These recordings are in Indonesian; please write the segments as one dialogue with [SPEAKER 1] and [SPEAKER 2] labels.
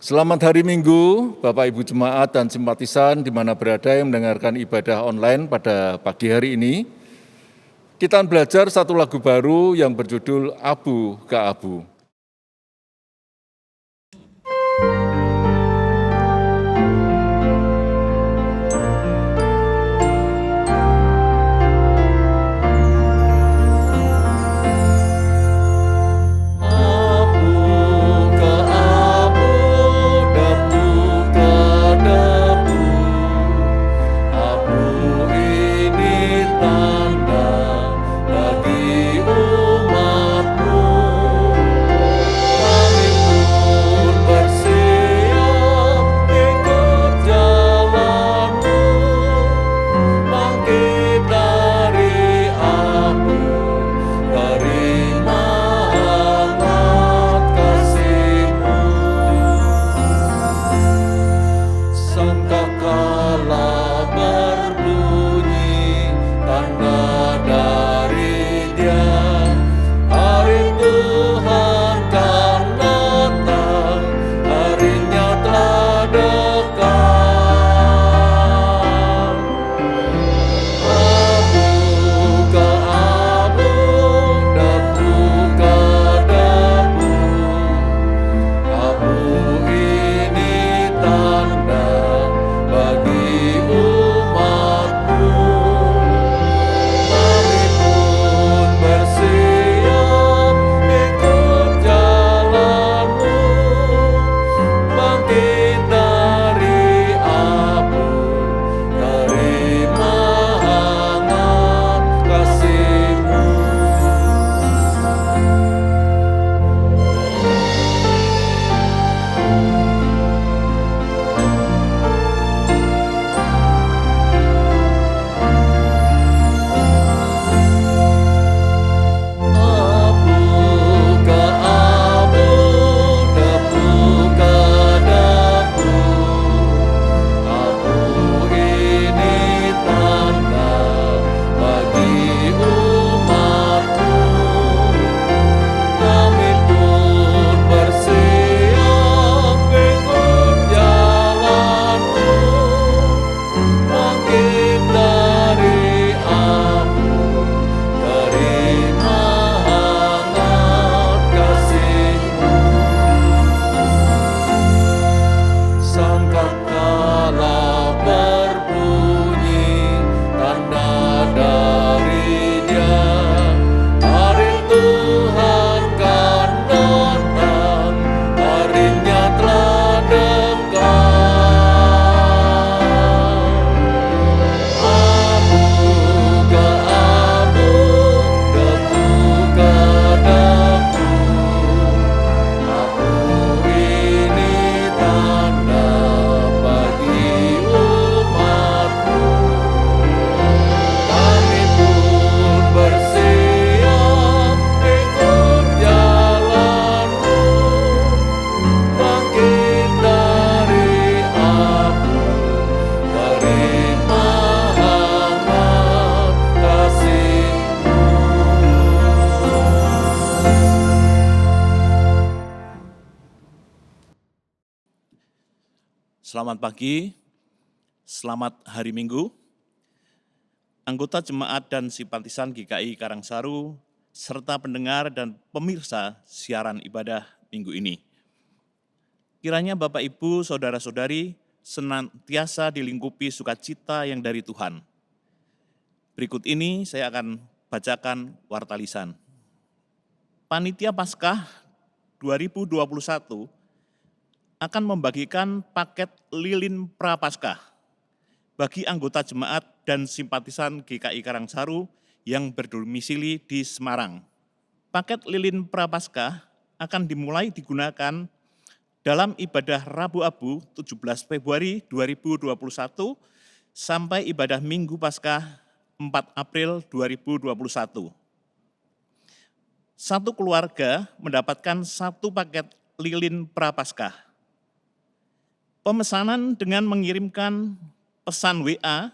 [SPEAKER 1] Selamat hari Minggu, Bapak Ibu Jemaat dan simpatisan di mana berada yang mendengarkan ibadah online pada pagi hari ini. Kita akan belajar satu lagu baru yang berjudul Abu ke Abu.
[SPEAKER 2] Selamat pagi, selamat hari Minggu. Anggota jemaat dan simpatisan GKI Karangsaru, serta pendengar dan pemirsa siaran ibadah minggu ini. Kiranya Bapak, Ibu, Saudara-saudari senantiasa dilingkupi sukacita yang dari Tuhan. Berikut ini saya akan bacakan warta lisan. Panitia Paskah 2021 akan membagikan paket lilin Prapaskah bagi anggota jemaat dan simpatisan GKI Karangsaru yang berdomisili di Semarang. Paket lilin Prapaskah akan dimulai digunakan dalam ibadah Rabu Abu 17 Februari 2021 sampai ibadah Minggu Paskah 4 April 2021. Satu keluarga mendapatkan satu paket lilin Prapaskah. Pemesanan dengan mengirimkan pesan WA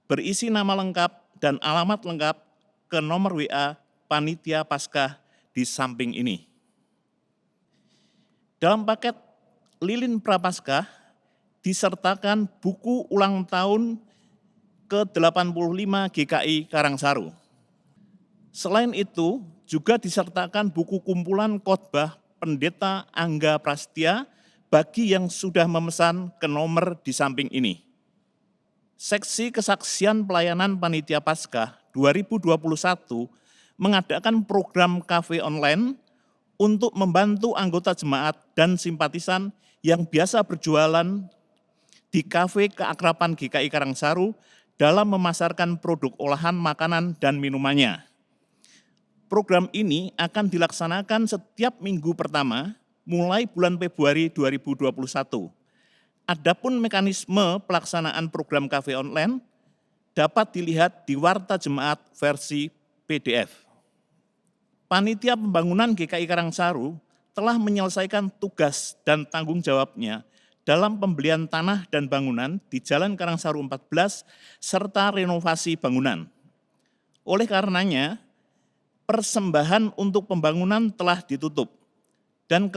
[SPEAKER 2] berisi nama lengkap dan alamat lengkap ke nomor WA Panitia Paskah di samping ini. Dalam paket lilin Prapaskah disertakan buku ulang tahun ke-85 GKI Karangsaru. Selain itu, juga disertakan buku kumpulan khotbah Pendeta Angga Prasetya bagi yang sudah memesan ke nomor di samping ini. Seksi Kesaksian Pelayanan Panitia Paskah 2021 mengadakan program kafe online untuk membantu anggota jemaat dan simpatisan yang biasa berjualan di kafe keakraban GKI Karangsaru dalam memasarkan produk olahan makanan dan minumannya. Program ini akan dilaksanakan setiap minggu pertama mulai bulan Februari 2021. Adapun mekanisme pelaksanaan program kafe online dapat dilihat di Warta Jemaat versi PDF. Panitia Pembangunan GKI Karangsaru telah menyelesaikan tugas dan tanggung jawabnya dalam pembelian tanah dan bangunan di Jalan Karangsaru 14 serta renovasi bangunan. Oleh karenanya, persembahan untuk pembangunan telah ditutup dan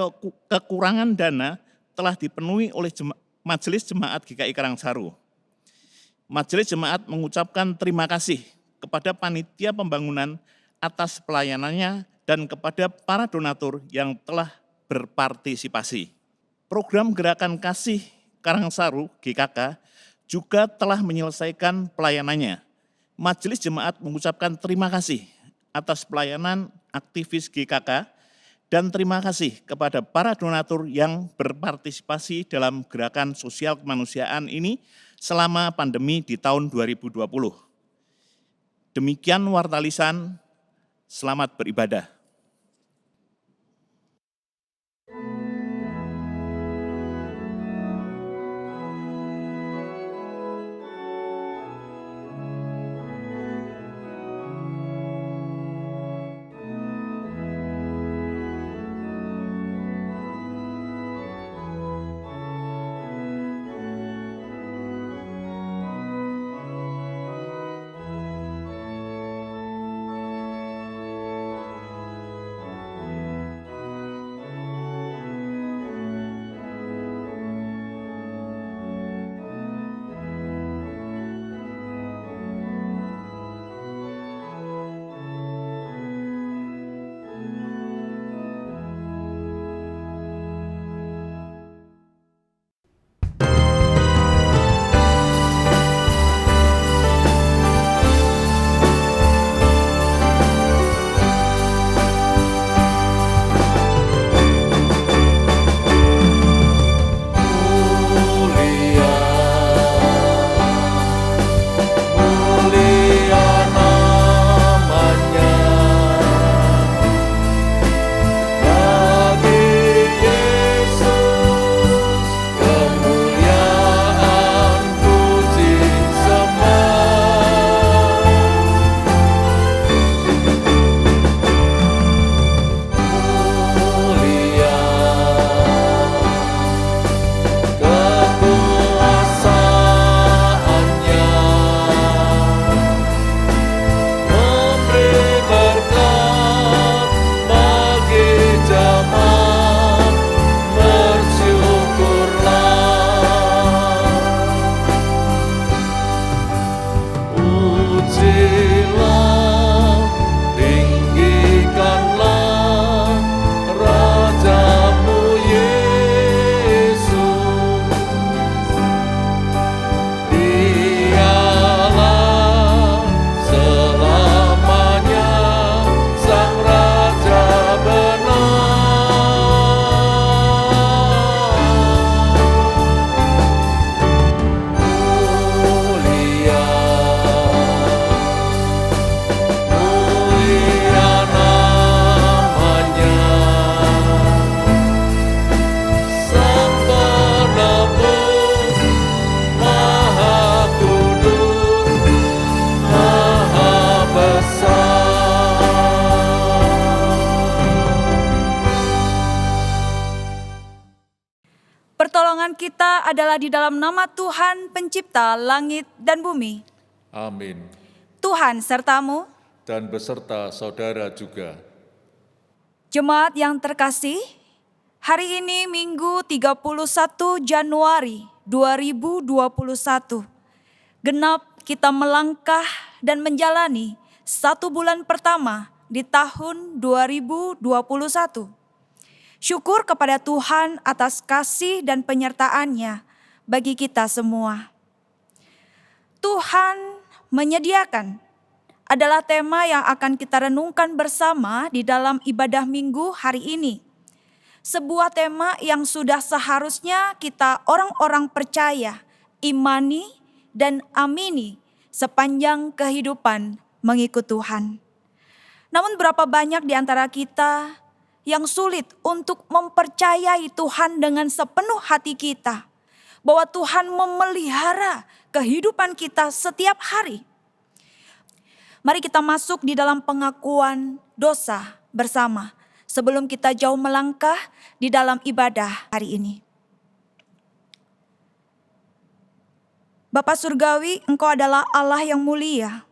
[SPEAKER 2] kekurangan dana telah dipenuhi oleh Majelis Jemaat GKI Karangsaru. Majelis Jemaat mengucapkan terima kasih kepada panitia pembangunan atas pelayanannya dan kepada para donatur yang telah berpartisipasi. Program Gerakan Kasih Karangsaru GKK juga telah menyelesaikan pelayanannya. Majelis Jemaat mengucapkan terima kasih atas pelayanan aktivis GKK dan terima kasih kepada para donatur yang berpartisipasi dalam gerakan sosial kemanusiaan ini selama pandemi di tahun 2020. Demikian warta lisan, selamat beribadah.
[SPEAKER 3] Pertolongan kita adalah di dalam nama Tuhan Pencipta langit dan bumi.
[SPEAKER 1] Amin.
[SPEAKER 3] Tuhan sertamu.
[SPEAKER 1] Dan beserta saudara juga.
[SPEAKER 3] Jemaat yang terkasih, Hari ini Minggu 31 Januari 2021. Genap kita melangkah dan menjalani 1 bulan pertama di tahun 2021. Syukur kepada Tuhan atas kasih dan penyertaan-Nya bagi kita semua. Tuhan menyediakan adalah tema yang akan kita renungkan bersama di dalam ibadah minggu hari ini. Sebuah tema yang sudah seharusnya kita orang-orang percaya, imani, dan amini sepanjang kehidupan mengikut Tuhan. Namun berapa banyak di antara kita yang sulit untuk mempercayai Tuhan dengan sepenuh hati kita, bahwa Tuhan memelihara kehidupan kita setiap hari. Mari kita masuk di dalam pengakuan dosa bersama sebelum kita jauh melangkah di dalam ibadah hari ini. Bapa Surgawi, Engkau adalah Allah yang mulia,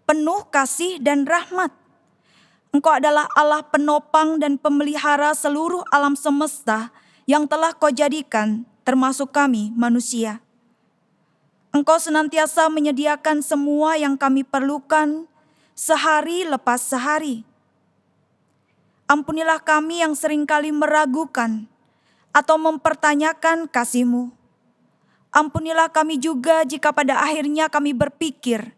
[SPEAKER 3] penuh kasih dan rahmat. Engkau adalah Allah penopang dan pemelihara seluruh alam semesta yang telah Kau jadikan, termasuk kami manusia. Engkau senantiasa menyediakan semua yang kami perlukan sehari lepas sehari. Ampunilah kami yang seringkali meragukan atau mempertanyakan kasih-Mu. Ampunilah kami juga jika pada akhirnya kami berpikir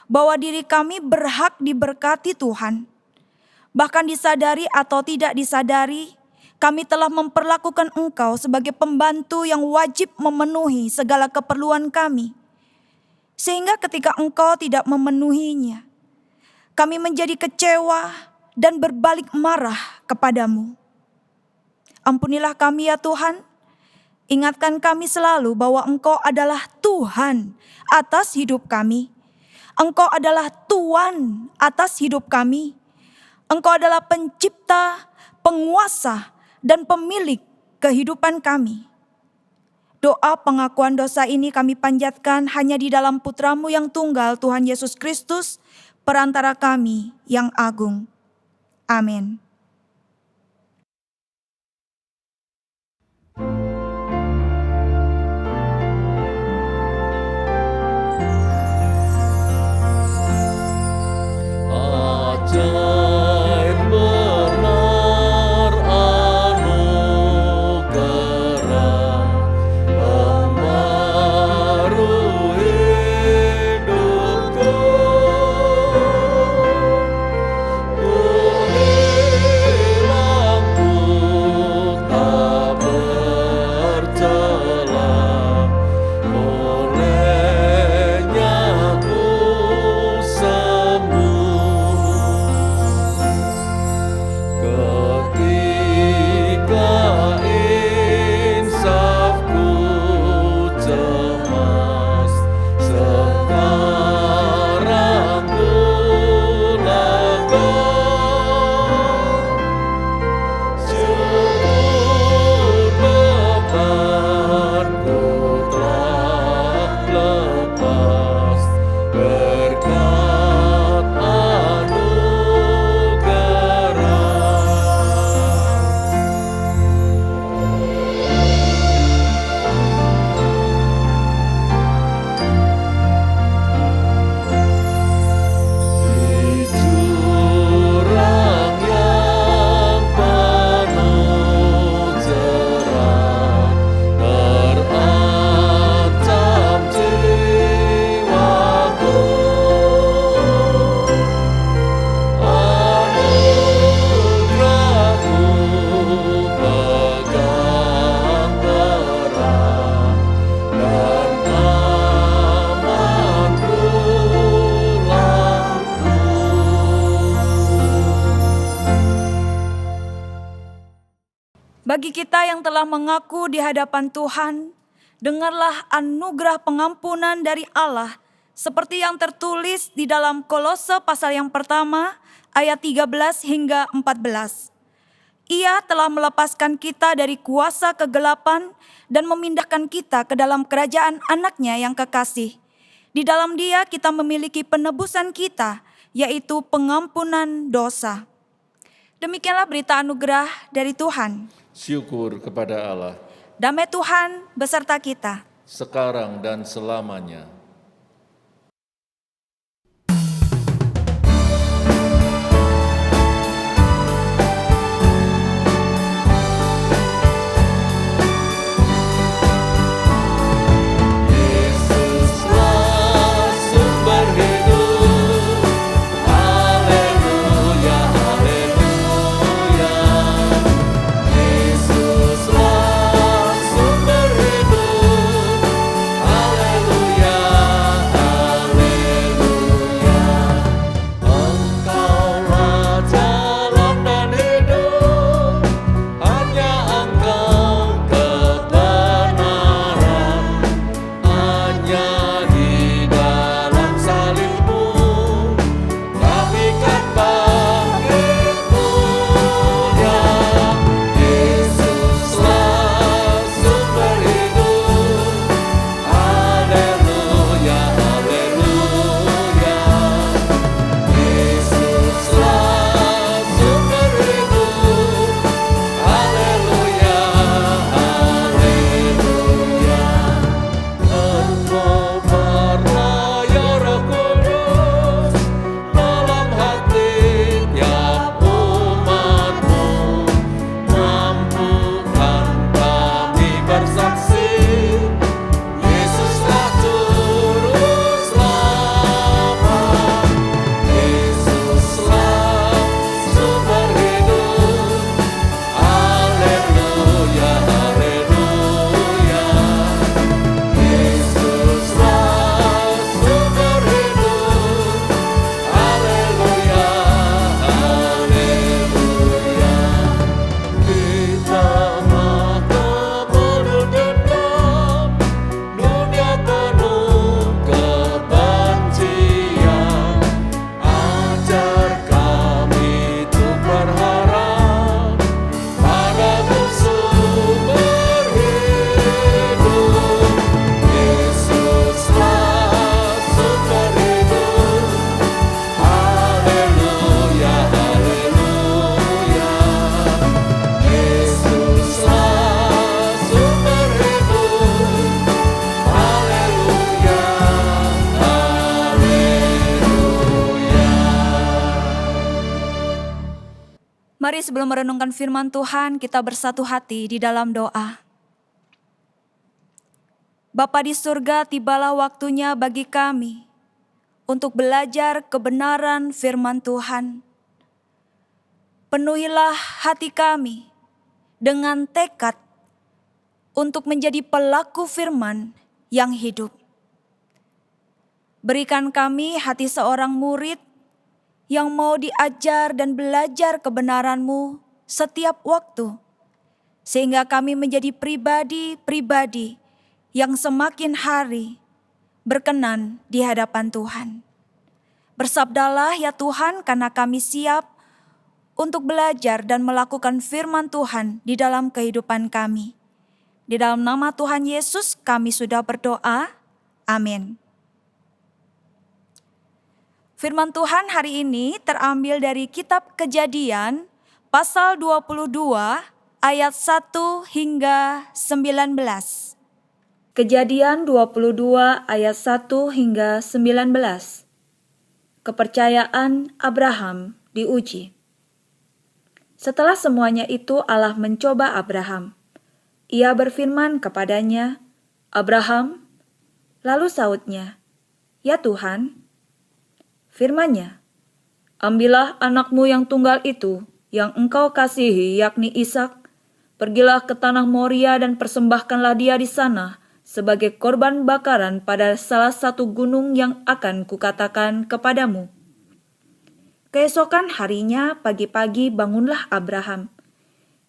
[SPEAKER 3] bahwa diri kami berhak diberkati Tuhan. Bahkan disadari atau tidak disadari, kami telah memperlakukan Engkau sebagai pembantu yang wajib memenuhi segala keperluan kami. Sehingga ketika Engkau tidak memenuhinya, kami menjadi kecewa dan berbalik marah kepadamu. Ampunilah kami ya Tuhan, ingatkan kami selalu bahwa Engkau adalah Tuhan atas hidup kami. Engkau adalah Tuan atas hidup kami. Engkau adalah pencipta, penguasa, dan pemilik kehidupan kami. Doa pengakuan dosa ini kami panjatkan hanya di dalam Putra-Mu yang tunggal, Tuhan Yesus Kristus, perantara kami yang agung. Amin.
[SPEAKER 1] Ajaib benar anugerah pembaru hidupku.
[SPEAKER 3] Bagi kita yang telah mengaku di hadapan Tuhan, dengarlah anugerah pengampunan dari Allah seperti yang tertulis di dalam Kolose pasal yang pertama ayat 13 hingga 14. Ia telah melepaskan kita dari kuasa kegelapan dan memindahkan kita ke dalam kerajaan anaknya yang kekasih. Di dalam Dia kita memiliki penebusan kita, yaitu pengampunan dosa. Demikianlah berita anugerah dari Tuhan.
[SPEAKER 1] Syukur kepada Allah,
[SPEAKER 3] Damai Tuhan beserta kita.
[SPEAKER 1] sekarang dan selamanya.
[SPEAKER 3] Mari sebelum merenungkan firman Tuhan, kita bersatu hati di dalam doa. Bapa di surga, tibalah waktunya bagi kami untuk belajar kebenaran firman Tuhan. Penuhilah hati kami dengan tekad untuk menjadi pelaku firman yang hidup. Berikan kami hati seorang murid yang mau diajar dan belajar kebenaran-Mu setiap waktu, sehingga kami menjadi pribadi-pribadi yang semakin hari berkenan di hadapan Tuhan. Bersabdalah ya Tuhan, karena kami siap untuk belajar dan melakukan firman Tuhan di dalam kehidupan kami. Di dalam nama Tuhan Yesus kami sudah berdoa. Amin. Firman Tuhan hari ini terambil dari kitab Kejadian pasal 22 ayat 1 hingga 19. Kejadian 22 ayat 1 hingga 19. Kepercayaan Abraham diuji. Setelah semuanya itu Allah mencoba Abraham. Ia berfirman kepadanya, "Abraham." Lalu sautnya, "Ya Tuhan." Firman-Nya, "Ambillah anakmu yang tunggal itu, yang engkau kasihi, yakni Ishak, pergilah ke tanah Moria dan persembahkanlah dia di sana sebagai korban bakaran pada salah satu gunung yang akan kukatakan kepadamu." Keesokan harinya pagi-pagi bangunlah Abraham.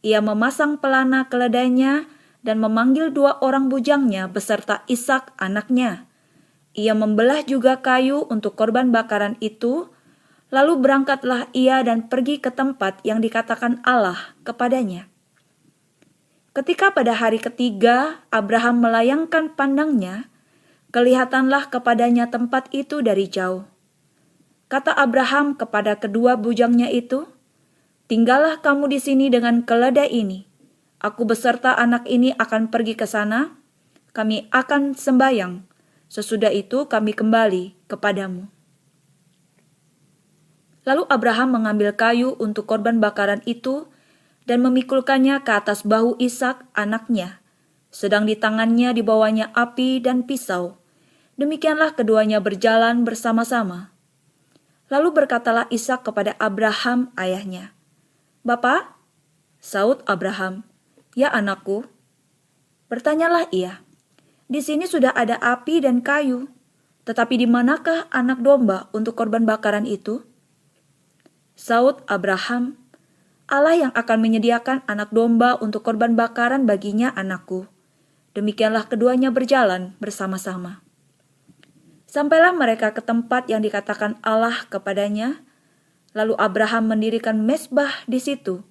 [SPEAKER 3] Ia memasang pelana keledainya dan memanggil 2 orang bujangnya beserta Ishak anaknya. Ia membelah juga kayu untuk korban bakaran itu, lalu berangkatlah ia dan pergi ke tempat yang dikatakan Allah kepadanya. Ketika pada hari ketiga Abraham melayangkan pandangnya, kelihatanlah kepadanya tempat itu dari jauh. Kata Abraham kepada kedua bujangnya itu, "Tinggallah kamu di sini dengan keledai ini. Aku beserta anak ini akan pergi ke sana, kami akan sembahyang. Sesudah itu kami kembali kepadamu." Lalu Abraham mengambil kayu untuk korban bakaran itu dan memikulkannya ke atas bahu Ishak anaknya, sedang di tangannya dibawanya api dan pisau. Demikianlah keduanya berjalan bersama-sama. Lalu berkatalah Ishak kepada Abraham ayahnya, "Bapa?" Saud Abraham, "Ya anakku." Bertanyalah ia, "Di sini sudah ada api dan kayu, tetapi di manakah anak domba untuk korban bakaran itu?" Saud Abraham, "Allah yang akan menyediakan anak domba untuk korban bakaran baginya anakku." Demikianlah keduanya berjalan bersama-sama. Sampailah mereka ke tempat yang dikatakan Allah kepadanya. Lalu Abraham mendirikan mezbah di situ.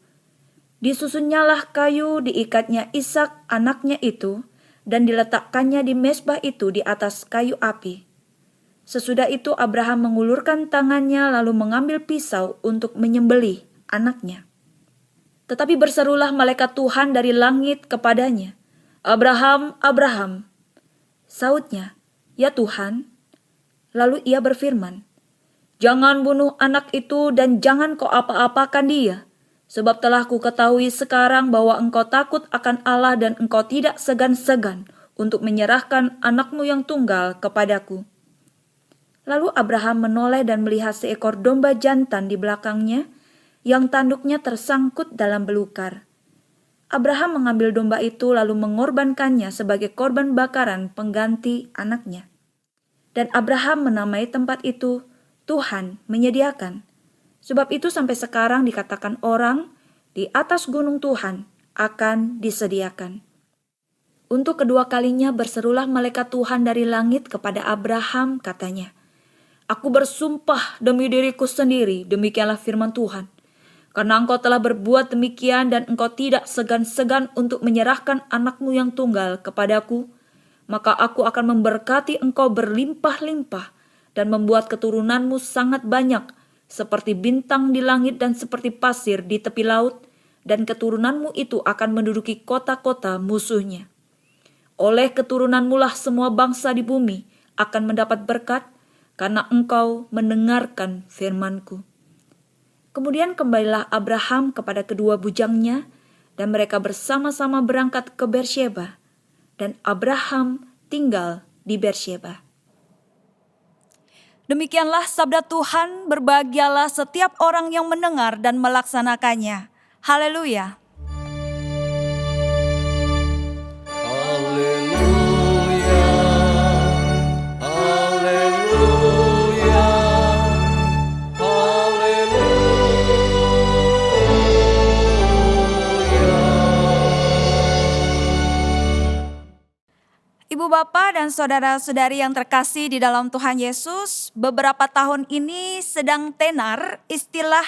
[SPEAKER 3] Disusunnyalah kayu, diikatnya Ishak anaknya itu, dan diletakkannya di mezbah itu di atas kayu api. Sesudah itu Abraham mengulurkan tangannya lalu mengambil pisau untuk menyembelih anaknya. Tetapi berserulah malaikat Tuhan dari langit kepadanya, "Abraham, Abraham." Sautnya, "Ya Tuhan." Lalu ia berfirman, "Jangan bunuh anak itu dan jangan kau apa-apakan dia. Sebab telah ku ketahui sekarang bahwa engkau takut akan Allah dan engkau tidak segan-segan untuk menyerahkan anakmu yang tunggal kepadaku." Lalu Abraham menoleh dan melihat seekor domba jantan di belakangnya yang tanduknya tersangkut dalam belukar. Abraham mengambil domba itu lalu mengorbankannya sebagai korban bakaran pengganti anaknya. Dan Abraham menamai tempat itu Tuhan menyediakan. Sebab itu sampai sekarang dikatakan orang, di atas gunung Tuhan akan disediakan. Untuk kedua kalinya berserulah malaikat Tuhan dari langit kepada Abraham, katanya, "Aku bersumpah demi diriku sendiri," demikianlah firman Tuhan, "karena engkau telah berbuat demikian dan engkau tidak segan-segan untuk menyerahkan anakmu yang tunggal kepadaku, maka aku akan memberkati engkau berlimpah-limpah dan membuat keturunanmu sangat banyak seperti bintang di langit dan seperti pasir di tepi laut, dan keturunanmu itu akan menduduki kota-kota musuhnya. Oleh keturunanmu lah semua bangsa di bumi akan mendapat berkat, karena engkau mendengarkan firman-Ku." Kemudian kembalilah Abraham kepada kedua bujangnya, dan mereka bersama-sama berangkat ke Beersheba, dan Abraham tinggal di Beersheba. Demikianlah sabda Tuhan, berbahagialah setiap orang yang mendengar dan melaksanakannya. Haleluya.
[SPEAKER 1] Haleluya, haleluya, haleluya.
[SPEAKER 3] Ibu bapak dan saudara-saudari yang terkasih di dalam Tuhan Yesus, beberapa tahun ini sedang tenar istilah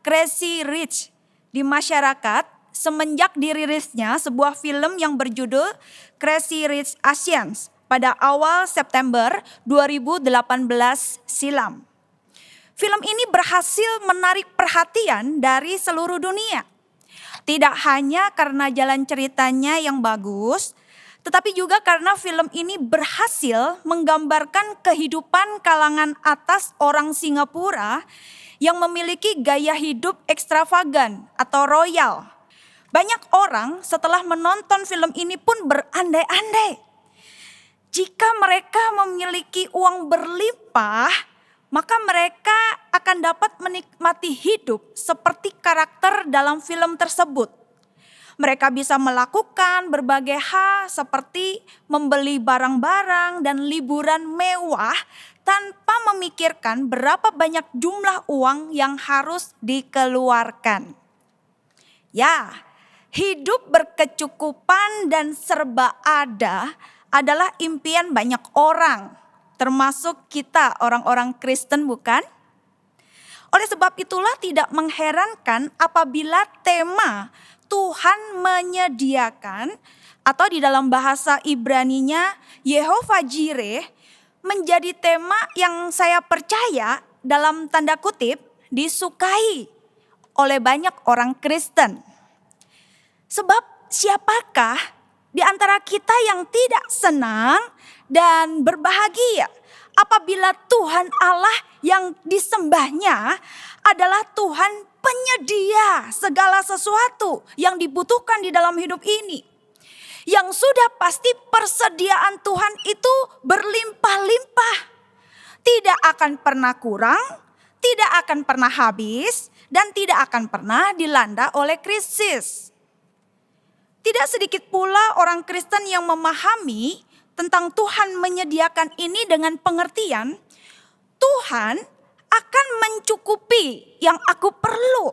[SPEAKER 3] Crazy Rich di masyarakat semenjak dirilisnya sebuah film yang berjudul Crazy Rich Asians pada awal September 2018 silam. Film ini berhasil menarik perhatian dari seluruh dunia. Tidak hanya karena jalan ceritanya yang bagus, tetapi juga karena film ini berhasil menggambarkan kehidupan kalangan atas orang Singapura yang memiliki gaya hidup ekstravagan atau royal. Banyak orang setelah menonton film ini pun berandai-andai, jika mereka memiliki uang berlimpah, maka mereka akan dapat menikmati hidup seperti karakter dalam film tersebut. Mereka bisa melakukan berbagai hal seperti membeli barang-barang dan liburan mewah tanpa memikirkan berapa banyak jumlah uang yang harus dikeluarkan. Ya, hidup berkecukupan dan serba ada adalah impian banyak orang, termasuk kita orang-orang Kristen, bukan? Oleh sebab itulah tidak mengherankan apabila tema Tuhan menyediakan atau di dalam bahasa Ibraninya Yehovah Jireh menjadi tema yang saya percaya dalam tanda kutip disukai oleh banyak orang Kristen. Sebab siapakah di antara kita yang tidak senang dan berbahagia apabila Tuhan Allah yang disembahnya adalah Tuhan penyedia segala sesuatu yang dibutuhkan di dalam hidup ini. Yang sudah pasti persediaan Tuhan itu berlimpah-limpah. Tidak akan pernah kurang, tidak akan pernah habis, dan tidak akan pernah dilanda oleh krisis. Tidak sedikit pula orang Kristen yang memahami tentang Tuhan menyediakan ini dengan pengertian, Tuhan akan mencukupi yang aku perlu.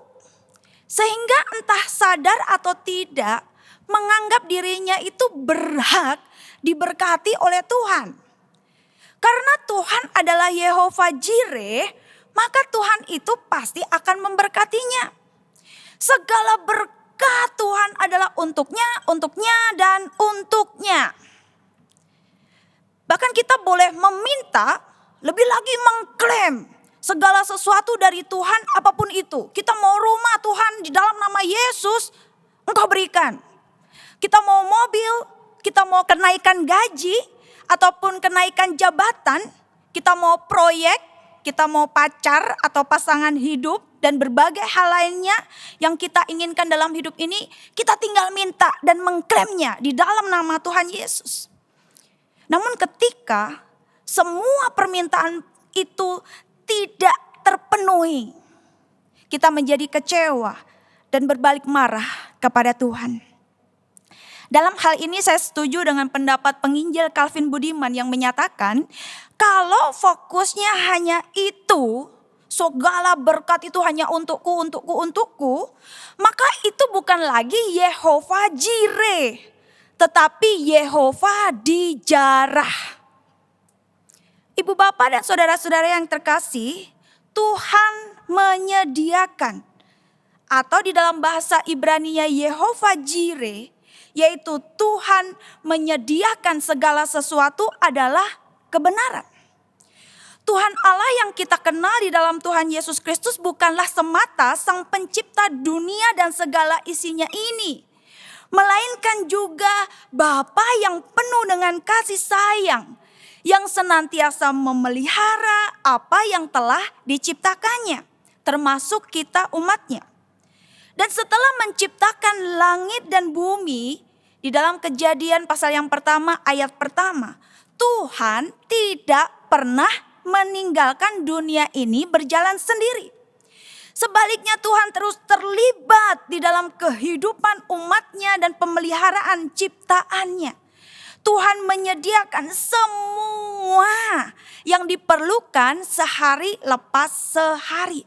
[SPEAKER 3] Sehingga entah sadar atau tidak, menganggap dirinya itu berhak diberkati oleh Tuhan. Karena Tuhan adalah Yehova Jireh, maka Tuhan itu pasti akan memberkatinya. Segala berkat Tuhan adalah untuknya, dan untuknya. Bahkan kita boleh meminta, lebih lagi mengklaim segala sesuatu dari Tuhan apapun itu. Kita mau rumah Tuhan di dalam nama Yesus, Engkau berikan. Kita mau mobil, kita mau kenaikan gaji, ataupun kenaikan jabatan, kita mau proyek, kita mau pacar atau pasangan hidup, dan berbagai hal lainnya yang kita inginkan dalam hidup ini, kita tinggal minta dan mengklaimnya di dalam nama Tuhan Yesus. Namun ketika semua permintaan itu tidak terpenuhi, kita menjadi kecewa dan berbalik marah kepada Tuhan. Dalam hal ini saya setuju dengan pendapat penginjil Calvin Budiman yang menyatakan kalau fokusnya hanya itu, segala berkat itu hanya untukku, maka itu bukan lagi Yehova Jireh, tetapi Yehova Dijarah. Ibu bapak dan saudara-saudara yang terkasih, Tuhan menyediakan, atau di dalam bahasa Ibrani-nya Yehova Jireh, yaitu Tuhan menyediakan segala sesuatu adalah kebenaran. Tuhan Allah yang kita kenal di dalam Tuhan Yesus Kristus bukanlah semata Sang Pencipta dunia dan segala isinya ini, melainkan juga Bapa yang penuh dengan kasih sayang, yang senantiasa memelihara apa yang telah diciptakannya, termasuk kita umatnya. Dan setelah menciptakan langit dan bumi, di dalam Kejadian pasal yang pertama ayat pertama, Tuhan tidak pernah meninggalkan dunia ini berjalan sendiri. Sebaliknya Tuhan terus terlibat di dalam kehidupan umatnya dan pemeliharaan ciptaannya. Tuhan menyediakan semua yang diperlukan sehari lepas sehari.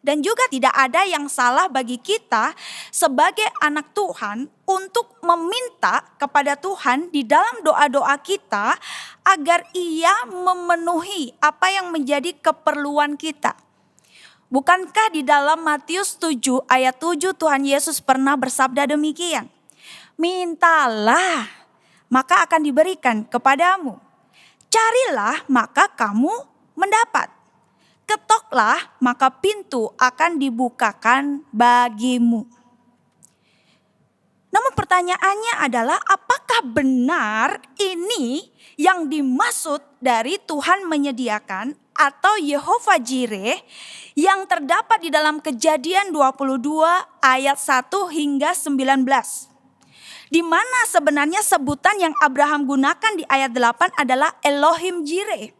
[SPEAKER 3] Dan juga tidak ada yang salah bagi kita sebagai anak Tuhan untuk meminta kepada Tuhan di dalam doa-doa kita agar Ia memenuhi apa yang menjadi keperluan kita. Bukankah di dalam Matius 7 ayat 7 Tuhan Yesus pernah bersabda demikian? Mintalah, maka akan diberikan kepadamu. Carilah, maka kamu mendapat. Ketoklah, maka pintu akan dibukakan bagimu. Namun pertanyaannya adalah apakah benar ini yang dimaksud dari Tuhan menyediakan atau Yehova Jireh yang terdapat di dalam Kejadian 22 ayat 1 hingga 19. Di mana sebenarnya sebutan yang Abraham gunakan di ayat 8 adalah Elohim Jireh.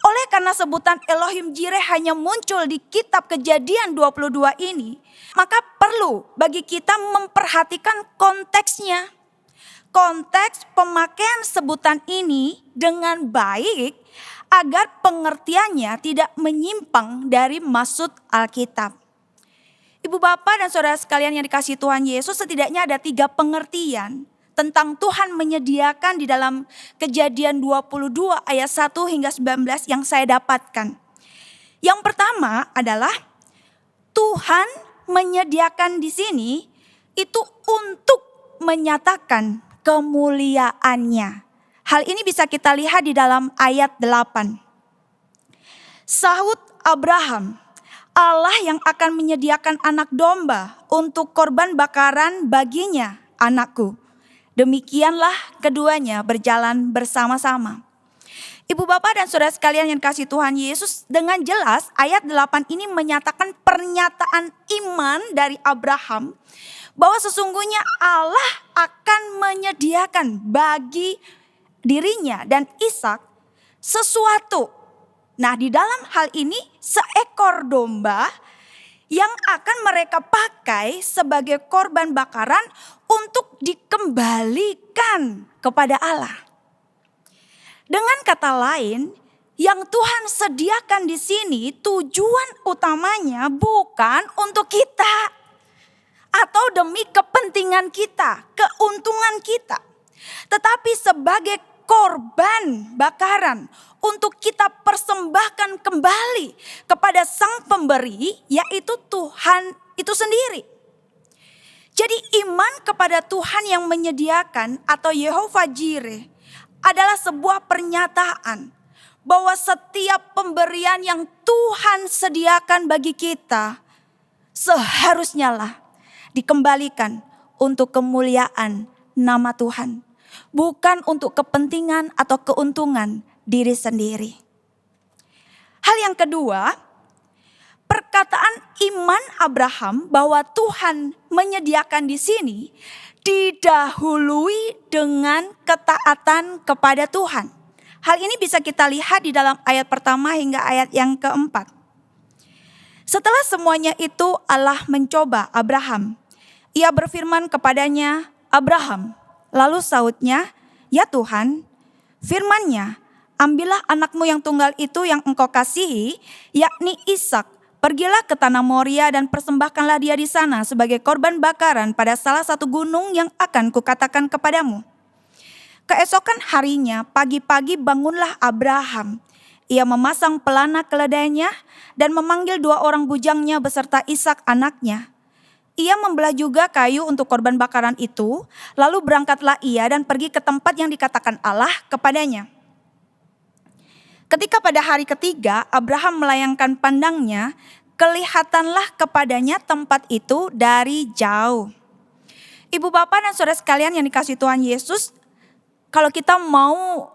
[SPEAKER 3] Oleh karena sebutan Elohim Jireh hanya muncul di kitab Kejadian 22 ini, maka perlu bagi kita memperhatikan konteksnya. Konteks pemakaian sebutan ini dengan baik agar pengertiannya tidak menyimpang dari maksud Alkitab. Ibu bapak dan saudara sekalian yang dikasihi Tuhan Yesus, setidaknya ada 3 pengertian tentang Tuhan menyediakan di dalam Kejadian 22 ayat 1 hingga 19 yang saya dapatkan. Yang pertama adalah Tuhan menyediakan di sini itu untuk menyatakan kemuliaannya. Hal ini bisa kita lihat di dalam ayat 8. Sahut Abraham, Allah yang akan menyediakan anak domba untuk korban bakaran baginya, anakku. Demikianlah keduanya berjalan bersama-sama. Ibu bapak dan saudara sekalian yang kasih Tuhan Yesus, dengan jelas ayat 8 ini menyatakan pernyataan iman dari Abraham bahwa sesungguhnya Allah akan menyediakan bagi dirinya dan Ishak sesuatu. Nah, di dalam hal ini seekor domba yang akan mereka pakai sebagai korban bakaran untuk dikembalikan kepada Allah. Dengan kata lain, yang Tuhan sediakan di sini tujuan utamanya bukan untuk kita atau demi kepentingan kita, keuntungan kita, tetapi sebagai korban bakaran untuk kita persembahkan kembali kepada Sang Pemberi, yaitu Tuhan itu sendiri. Jadi iman kepada Tuhan yang menyediakan atau Yehovah Jireh adalah sebuah pernyataan bahwa setiap pemberian yang Tuhan sediakan bagi kita seharusnya lah dikembalikan untuk kemuliaan nama Tuhan, bukan untuk kepentingan atau keuntungan diri sendiri. Hal yang kedua, perkataan iman Abraham bahwa Tuhan menyediakan di sini didahului dengan ketaatan kepada Tuhan. Hal ini bisa kita lihat di dalam ayat pertama hingga ayat yang keempat. Setelah semuanya itu Allah mencoba Abraham. Ia berfirman kepadanya, Abraham. Lalu sautnya, ya Tuhan, firman-Nya, ambillah anakmu yang tunggal itu yang engkau kasihi, yakni Ishak. Pergilah ke tanah Moria dan persembahkanlah dia di sana sebagai korban bakaran pada salah satu gunung yang akan kukatakan kepadamu. Keesokan harinya, pagi-pagi bangunlah Abraham. Ia memasang pelana keledainya dan memanggil 2 orang bujangnya beserta Ishak anaknya. Ia membelah juga kayu untuk korban bakaran itu, lalu berangkatlah ia dan pergi ke tempat yang dikatakan Allah kepadanya. Ketika pada hari ketiga Abraham melayangkan pandangnya, kelihatanlah kepadanya tempat itu dari jauh. Ibu bapak dan saudara sekalian yang dikasihi Tuhan Yesus, kalau kita mau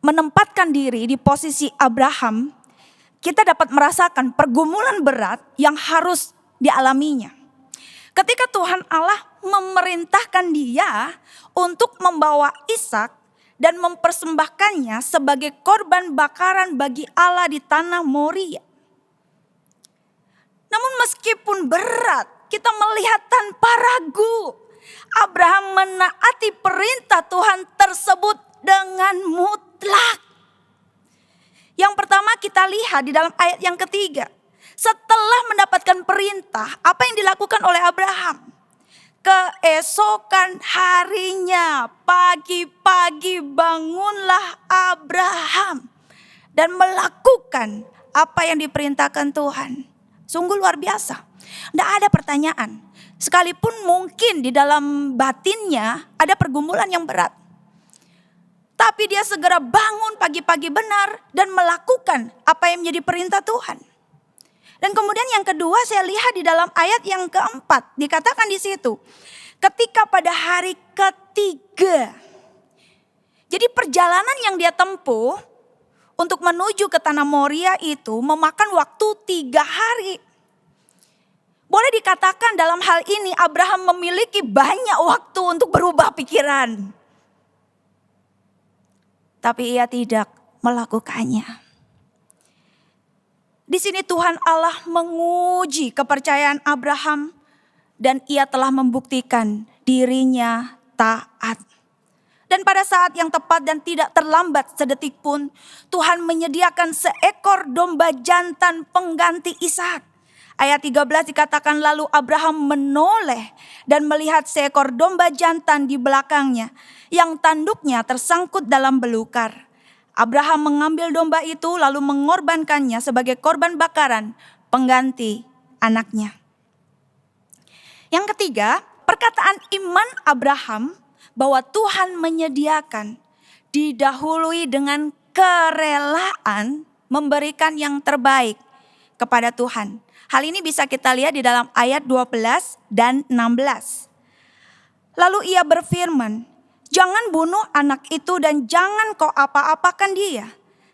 [SPEAKER 3] menempatkan diri di posisi Abraham, kita dapat merasakan pergumulan berat yang harus dialaminya. Ketika Tuhan Allah memerintahkan dia untuk membawa Ishak dan mempersembahkannya sebagai korban bakaran bagi Allah di tanah Moria. Namun meskipun berat, kita melihat tanpa ragu Abraham menaati perintah Tuhan tersebut dengan mutlak. Yang pertama kita lihat di dalam ayat yang ketiga. Setelah mendapatkan perintah, apa yang dilakukan oleh Abraham? Keesokan harinya, pagi-pagi bangunlah Abraham dan melakukan apa yang diperintahkan Tuhan. Sungguh luar biasa. Tidak ada pertanyaan. Sekalipun mungkin di dalam batinnya ada pergumulan yang berat. Tapi dia segera bangun pagi-pagi benar dan melakukan apa yang menjadi perintah Tuhan. Dan kemudian yang kedua saya lihat di dalam ayat yang keempat. Dikatakan di situ. Ketika pada hari ketiga. Jadi perjalanan yang dia tempuh untuk menuju ke tanah Moria itu memakan waktu 3 hari. Boleh dikatakan dalam hal ini Abraham memiliki banyak waktu untuk berubah pikiran. Tapi ia tidak melakukannya. Di sini Tuhan Allah menguji kepercayaan Abraham dan ia telah membuktikan dirinya taat. Dan pada saat yang tepat dan tidak terlambat sedetik pun Tuhan menyediakan seekor domba jantan pengganti Ishak. Ayat 13 dikatakan lalu Abraham menoleh dan melihat seekor domba jantan di belakangnya yang tanduknya tersangkut dalam belukar. Abraham mengambil domba itu lalu mengorbankannya sebagai korban bakaran pengganti anaknya. Yang ketiga, perkataan iman Abraham bahwa Tuhan menyediakan didahului dengan kerelaan memberikan yang terbaik kepada Tuhan. Hal ini bisa kita lihat di dalam ayat 12 dan 16. Lalu ia berfirman, "Jangan bunuh anak itu dan jangan kau apa-apakan dia.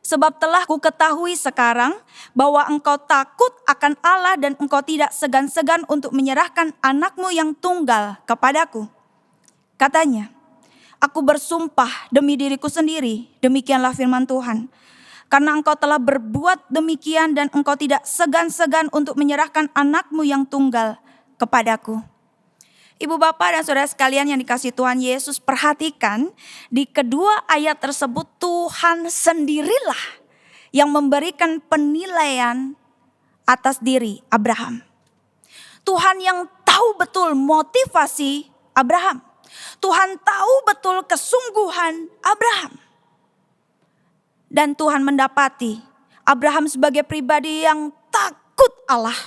[SPEAKER 3] Sebab telah kuketahui sekarang bahwa engkau takut akan Allah dan engkau tidak segan-segan untuk menyerahkan anakmu yang tunggal kepadaku." Katanya, "Aku bersumpah demi diriku sendiri, demikianlah firman Tuhan. Karena engkau telah berbuat demikian dan engkau tidak segan-segan untuk menyerahkan anakmu yang tunggal kepadaku." Ibu bapak dan saudara sekalian yang dikasihi Tuhan Yesus, perhatikan di kedua ayat tersebut Tuhan sendirilah yang memberikan penilaian atas diri Abraham. Tuhan yang tahu betul motivasi Abraham. Tuhan tahu betul kesungguhan Abraham. Dan Tuhan mendapati Abraham sebagai pribadi yang takut Allah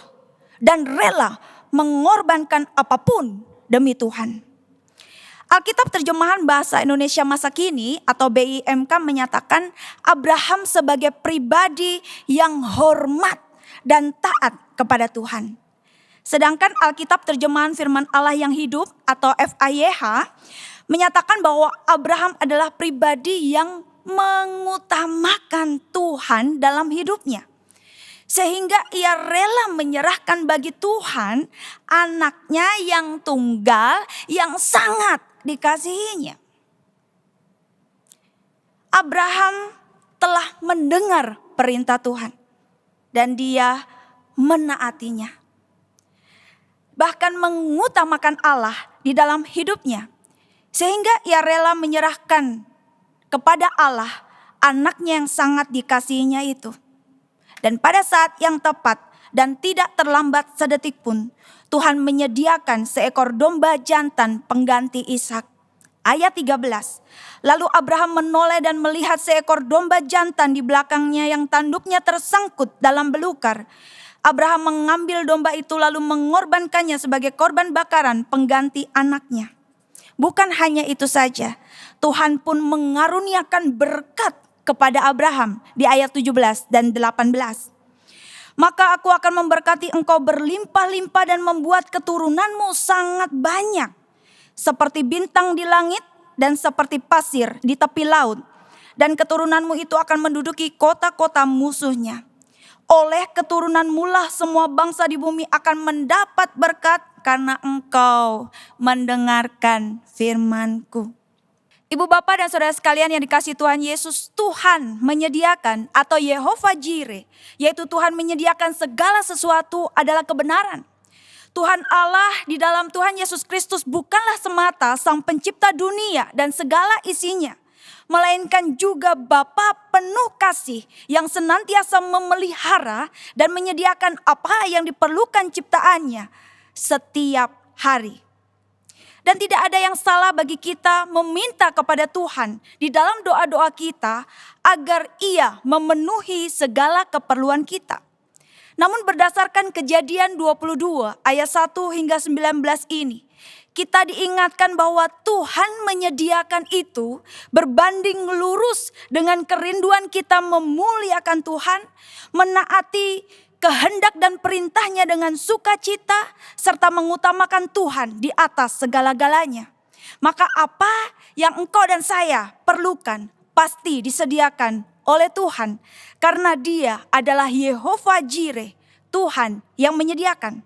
[SPEAKER 3] dan rela mengorbankan apapun demi Tuhan. Alkitab terjemahan bahasa Indonesia masa kini atau BIMK menyatakan Abraham sebagai pribadi yang hormat dan taat kepada Tuhan. Sedangkan Alkitab terjemahan firman Allah yang hidup atau FAYH menyatakan bahwa Abraham adalah pribadi yang mengutamakan Tuhan dalam hidupnya. Sehingga ia rela menyerahkan bagi Tuhan anaknya yang tunggal yang sangat dikasihinya. Abraham telah mendengar perintah Tuhan dan dia menaatinya. Bahkan mengutamakan Allah di dalam hidupnya. Sehingga ia rela menyerahkan kepada Allah anaknya yang sangat dikasihinya itu. Dan pada saat yang tepat dan tidak terlambat sedetik pun, Tuhan menyediakan seekor domba jantan pengganti Ishak. Ayat 13. Lalu Abraham menoleh dan melihat seekor domba jantan di belakangnya yang tanduknya tersangkut dalam belukar. Abraham mengambil domba itu lalu mengorbankannya sebagai korban bakaran pengganti anaknya. Bukan hanya itu saja, Tuhan pun mengaruniakan berkat kepada Abraham di ayat 17 dan 18. Maka aku akan memberkati engkau berlimpah-limpah dan membuat keturunanmu sangat banyak. Seperti bintang di langit dan seperti pasir di tepi laut. Dan keturunanmu itu akan menduduki kota-kota musuhnya. Oleh keturunanmu lah semua bangsa di bumi akan mendapat berkat karena engkau mendengarkan firman-Ku. Ibu bapak dan saudara sekalian yang dikasihi Tuhan Yesus, Tuhan menyediakan atau Yehovah Jireh, yaitu Tuhan menyediakan segala sesuatu adalah kebenaran. Tuhan Allah di dalam Tuhan Yesus Kristus bukanlah semata sang pencipta dunia dan segala isinya, melainkan juga Bapa penuh kasih yang senantiasa memelihara dan menyediakan apa yang diperlukan ciptaannya setiap hari. Dan tidak ada yang salah bagi kita meminta kepada Tuhan di dalam doa-doa kita agar Ia memenuhi segala keperluan kita. Namun berdasarkan Kejadian 22 ayat 1 hingga 19 ini, kita diingatkan bahwa Tuhan menyediakan itu berbanding lurus dengan kerinduan kita memuliakan Tuhan, menaati kehendak dan perintahnya dengan sukacita, serta mengutamakan Tuhan di atas segala-galanya. Maka apa yang engkau dan saya perlukan pasti disediakan oleh Tuhan. Karena Dia adalah Yehovah Jireh, Tuhan yang menyediakan.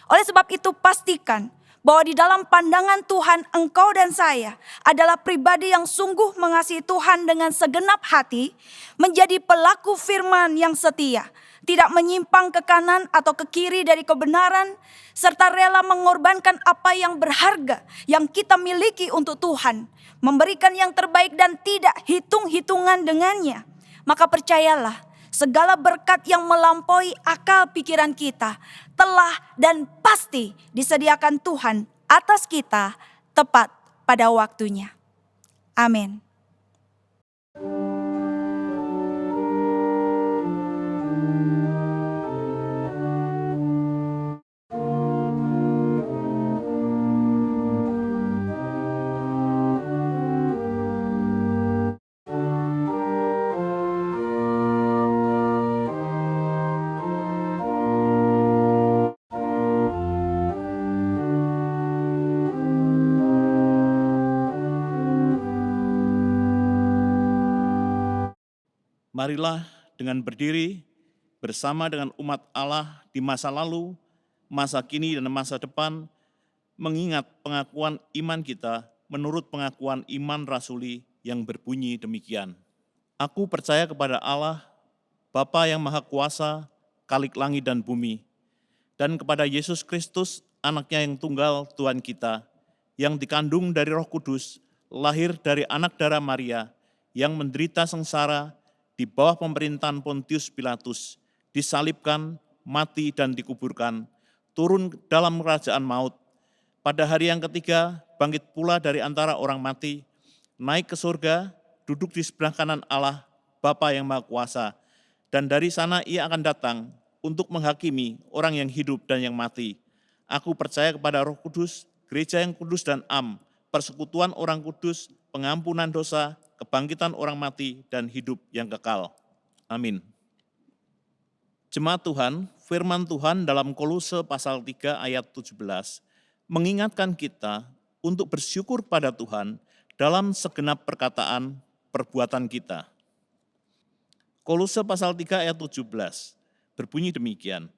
[SPEAKER 3] Oleh sebab itu pastikan bahwa di dalam pandangan Tuhan engkau dan saya adalah pribadi yang sungguh mengasihi Tuhan dengan segenap hati, menjadi pelaku firman yang setia, tidak menyimpang ke kanan atau ke kiri dari kebenaran, serta rela mengorbankan apa yang berharga yang kita miliki untuk Tuhan, memberikan yang terbaik dan tidak hitung-hitungan dengannya. Maka percayalah, segala berkat yang melampaui akal pikiran kita telah dan pasti disediakan Tuhan atas kita tepat pada waktunya. Amin.
[SPEAKER 2] Marilah dengan berdiri bersama dengan umat Allah di masa lalu, masa kini, dan masa depan, mengingat pengakuan iman kita menurut pengakuan iman rasuli yang berbunyi demikian. Aku percaya kepada Allah, Bapa yang Maha Kuasa, Khalik langit dan bumi, dan kepada Yesus Kristus, anaknya yang tunggal Tuhan kita, yang dikandung dari Roh Kudus, lahir dari anak darah Maria, yang menderita sengsara di bawah pemerintahan Pontius Pilatus, disalibkan, mati dan dikuburkan, turun dalam kerajaan maut. Pada hari yang ketiga, bangkit pula dari antara orang mati, naik ke surga, duduk di sebelah kanan Allah, Bapa yang Maha Kuasa, dan dari sana ia akan datang untuk menghakimi orang yang hidup dan yang mati. Aku percaya kepada Roh Kudus, gereja yang kudus dan am, persekutuan orang kudus, pengampunan dosa, kebangkitan orang mati, dan hidup yang kekal. Amin. Jemaat Tuhan, firman Tuhan dalam Kolose pasal 3 ayat 17 mengingatkan kita untuk bersyukur pada Tuhan dalam segenap perkataan perbuatan kita. Kolose pasal 3 ayat 17 berbunyi demikian,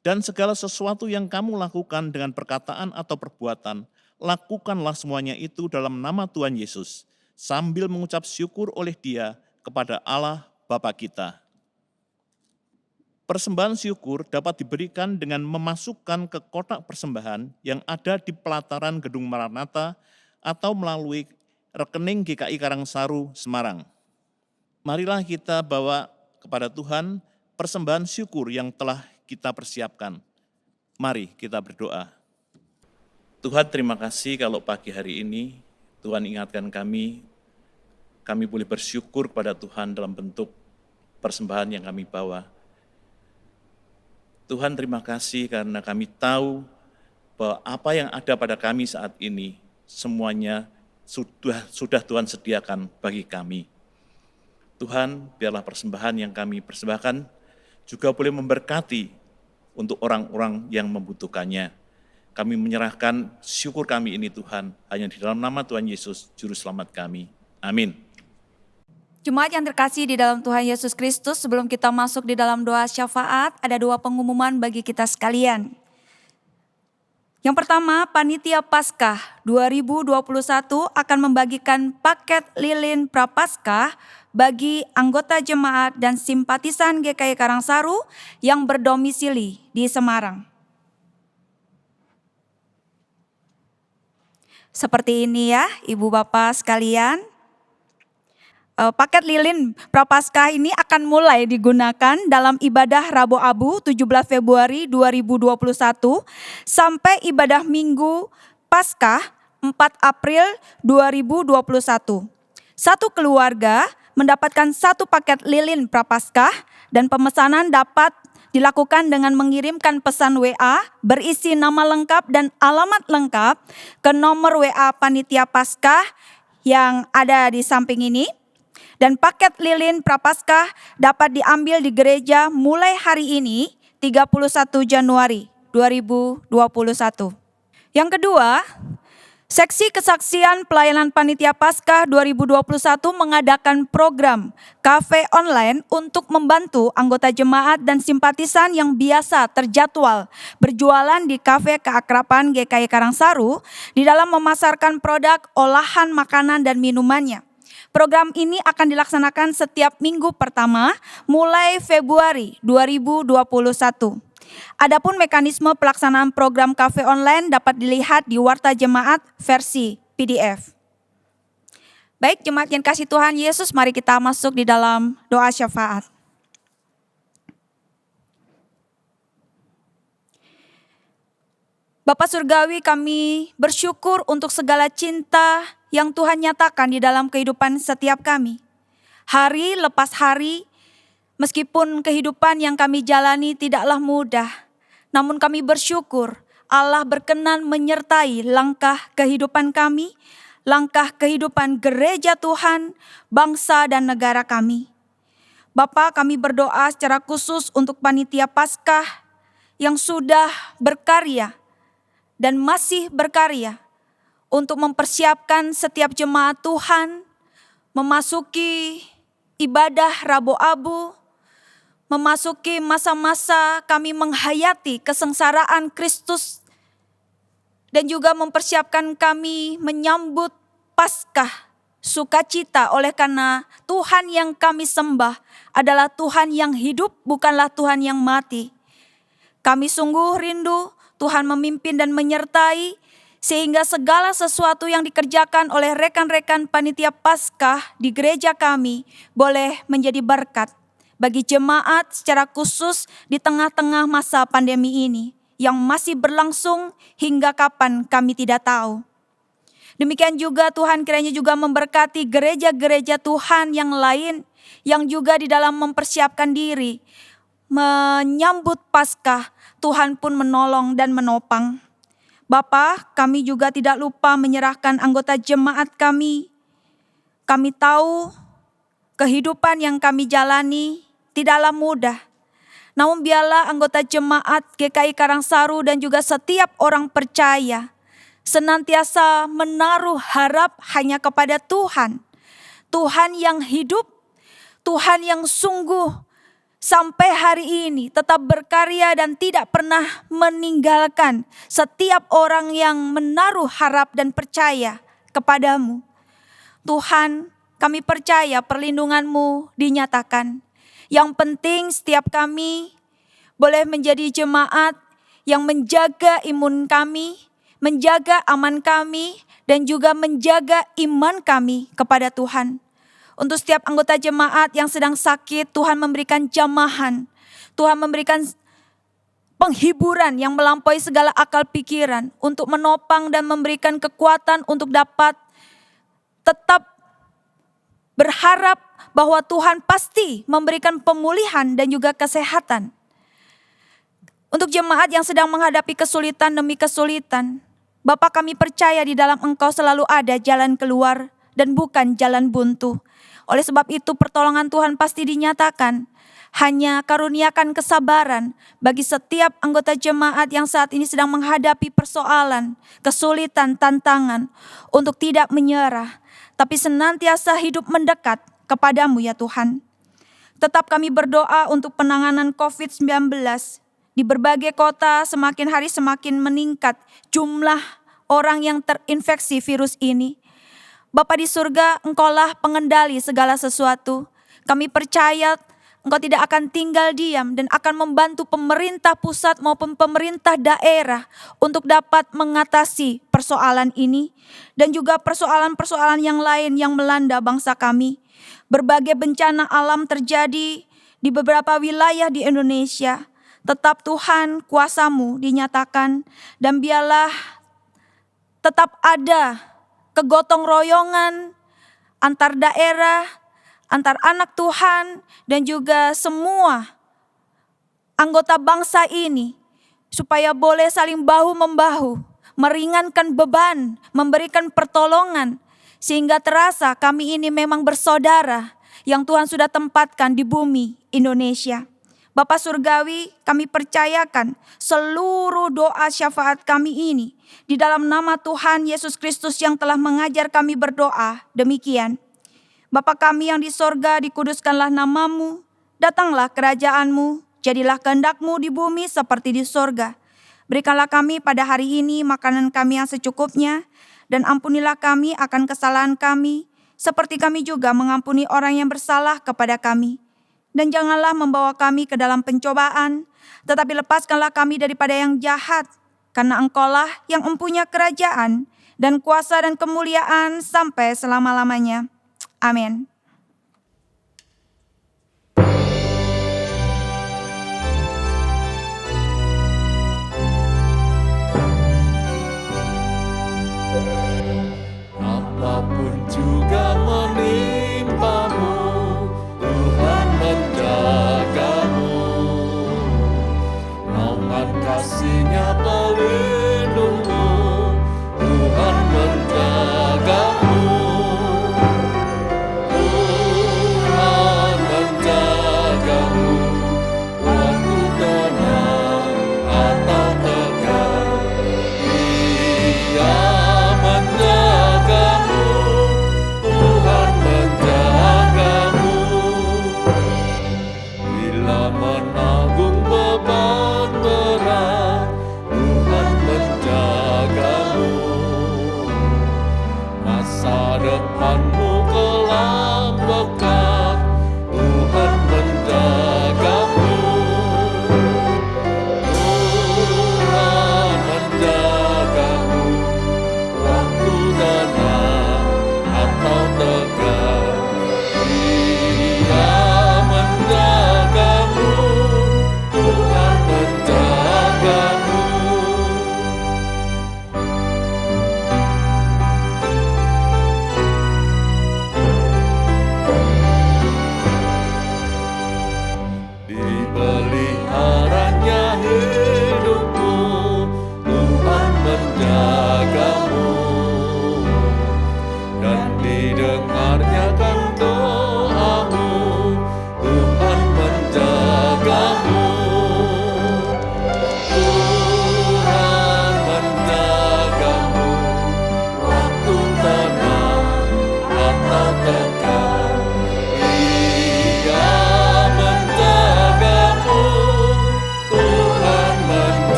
[SPEAKER 2] dan segala sesuatu yang kamu lakukan dengan perkataan atau perbuatan, lakukanlah semuanya itu dalam nama Tuhan Yesus, sambil mengucap syukur oleh Dia kepada Allah Bapa kita. Persembahan syukur dapat diberikan dengan memasukkan ke kotak persembahan yang ada di pelataran Gedung Maranatha atau melalui rekening GKI Karangsaru, Semarang. Marilah kita bawa kepada Tuhan persembahan syukur yang telah kita persiapkan. Mari kita berdoa. Tuhan, terima kasih kalau pagi hari ini Tuhan ingatkan kami boleh bersyukur kepada Tuhan dalam bentuk persembahan yang kami bawa. Tuhan, terima kasih karena kami tahu bahwa apa yang ada pada kami saat ini semuanya sudah Tuhan sediakan bagi kami. Tuhan, biarlah persembahan yang kami persembahkan juga boleh memberkati untuk orang-orang yang membutuhkannya. Kami menyerahkan syukur kami ini Tuhan, hanya di dalam nama Tuhan Yesus, Juru Selamat kami. Amin.
[SPEAKER 3] Jemaat yang terkasih di dalam Tuhan Yesus Kristus, sebelum kita masuk di dalam doa syafaat, ada 2 pengumuman bagi kita sekalian. Yang pertama, Panitia Paskah 2021 akan membagikan paket lilin Prapaskah bagi anggota jemaat dan simpatisan GKI Karangsaru yang berdomisili di Semarang. Seperti ini ya, Ibu Bapak sekalian. Paket lilin Prapaskah ini akan mulai digunakan dalam ibadah Rabu Abu 17 Februari 2021 sampai ibadah Minggu Paskah 4 April 2021. Satu keluarga mendapatkan 1 paket lilin Prapaskah dan pemesanan dapat dilakukan dengan mengirimkan pesan WA berisi nama lengkap dan alamat lengkap ke nomor WA Panitia Paskah yang ada di samping ini. Dan paket lilin Prapaskah dapat diambil di gereja mulai hari ini 31 Januari 2021. Yang kedua, Seksi Kesaksian Pelayanan Panitia Paskah 2021 mengadakan program kafe online untuk membantu anggota jemaat dan simpatisan yang biasa terjadwal berjualan di kafe keakraban GKI Karangsaru di dalam memasarkan produk olahan makanan dan minumannya. Program ini akan dilaksanakan setiap minggu pertama mulai Februari 2021. Adapun mekanisme pelaksanaan program kafe online dapat dilihat di Warta Jemaat versi PDF. Baik, jemaat yang kasih Tuhan Yesus, mari kita masuk di dalam doa syafaat. Bapa Surgawi, kami bersyukur untuk segala cinta yang Tuhan nyatakan di dalam kehidupan setiap kami. Hari lepas hari, meskipun kehidupan yang kami jalani tidaklah mudah, namun kami bersyukur Allah berkenan menyertai langkah kehidupan kami, langkah kehidupan gereja Tuhan, bangsa dan negara kami. Bapa, kami berdoa secara khusus untuk Panitia Paskah yang sudah berkarya dan masih berkarya untuk mempersiapkan setiap jemaat Tuhan memasuki ibadah Rabu Abu, memasuki masa-masa kami menghayati kesengsaraan Kristus dan juga mempersiapkan kami menyambut Paskah sukacita oleh karena Tuhan yang kami sembah adalah Tuhan yang hidup, bukanlah Tuhan yang mati. Kami sungguh rindu Tuhan memimpin dan menyertai sehingga segala sesuatu yang dikerjakan oleh rekan-rekan panitia Paskah di gereja kami boleh menjadi berkat bagi jemaat secara khusus di tengah-tengah masa pandemi ini yang masih berlangsung hingga kapan kami tidak tahu. Demikian juga Tuhan kiranya juga memberkati gereja-gereja Tuhan yang lain yang juga di dalam mempersiapkan diri menyambut Paskah, Tuhan pun menolong dan menopang. Bapa, kami juga tidak lupa menyerahkan anggota jemaat kami. Kami tahu kehidupan yang kami jalani tidaklah mudah. Namun biarlah anggota jemaat GKI Karangsaru dan juga setiap orang percaya senantiasa menaruh harap hanya kepada Tuhan. Tuhan yang hidup, Tuhan yang sungguh sampai hari ini tetap berkarya dan tidak pernah meninggalkan setiap orang yang menaruh harap dan percaya kepadamu. Tuhan, kami percaya perlindungan-Mu dinyatakan. Yang penting setiap kami boleh menjadi jemaat yang menjaga imun kami, menjaga aman kami, dan juga menjaga iman kami kepada Tuhan. Untuk setiap anggota jemaat yang sedang sakit, Tuhan memberikan jamahan. Tuhan memberikan penghiburan yang melampaui segala akal pikiran untuk menopang dan memberikan kekuatan untuk dapat tetap berharap bahwa Tuhan pasti memberikan pemulihan dan juga kesehatan. Untuk jemaat yang sedang menghadapi kesulitan demi kesulitan, Bapa, kami percaya di dalam Engkau selalu ada jalan keluar dan bukan jalan buntu. Oleh sebab itu pertolongan Tuhan pasti dinyatakan. Hanya karuniakan kesabaran bagi setiap anggota jemaat yang saat ini sedang menghadapi persoalan, kesulitan, tantangan untuk tidak menyerah, tapi senantiasa hidup mendekat kepadamu ya Tuhan. Tetap kami berdoa untuk penanganan COVID-19. Di berbagai kota semakin hari semakin meningkat jumlah orang yang terinfeksi virus ini. Bapa di surga, Engkaulah pengendali segala sesuatu. Kami percaya Engkau tidak akan tinggal diam dan akan membantu pemerintah pusat maupun pemerintah daerah untuk dapat mengatasi persoalan ini dan juga persoalan-persoalan yang lain yang melanda bangsa kami. Berbagai bencana alam terjadi di beberapa wilayah di Indonesia. Tetap Tuhan kuasa-Mu dinyatakan dan biarlah tetap ada kegotong royongan antar daerah, antar anak Tuhan dan juga semua anggota bangsa ini supaya boleh saling bahu-membahu, meringankan beban, memberikan pertolongan sehingga terasa kami ini memang bersaudara yang Tuhan sudah tempatkan di bumi Indonesia. Bapa Surgawi, kami percayakan seluruh doa syafaat kami ini di dalam nama Tuhan Yesus Kristus yang telah mengajar kami berdoa demikian. Bapa kami yang di sorga, dikuduskanlah nama-Mu, datanglah kerajaan-Mu, jadilah kehendak-Mu di bumi seperti di sorga. Berikanlah kami pada hari ini makanan kami yang secukupnya, dan ampunilah kami akan kesalahan kami, seperti kami juga mengampuni orang yang bersalah kepada kami. Dan janganlah membawa kami ke dalam pencobaan, tetapi lepaskanlah kami daripada yang jahat, karena Engkaulah yang mempunyai kerajaan dan kuasa dan kemuliaan sampai selama-lamanya. Amin.
[SPEAKER 1] Apapun juga menimpamu, Tuhan menjagamu. Naungan kasih-Nya pelindungmu, Tuhan menjagamu. Tuhan menjagamu, waktu tenang atau tegang. Dia menjagamu, Tuhan menjagamu.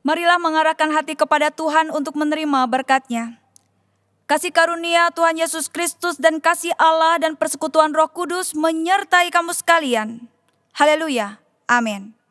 [SPEAKER 3] Marilah mengarahkan hati kepada Tuhan untuk menerima berkat-Nya. Kasih karunia Tuhan Yesus Kristus dan kasih Allah dan persekutuan Roh Kudus menyertai kamu sekalian. Haleluya. Amin.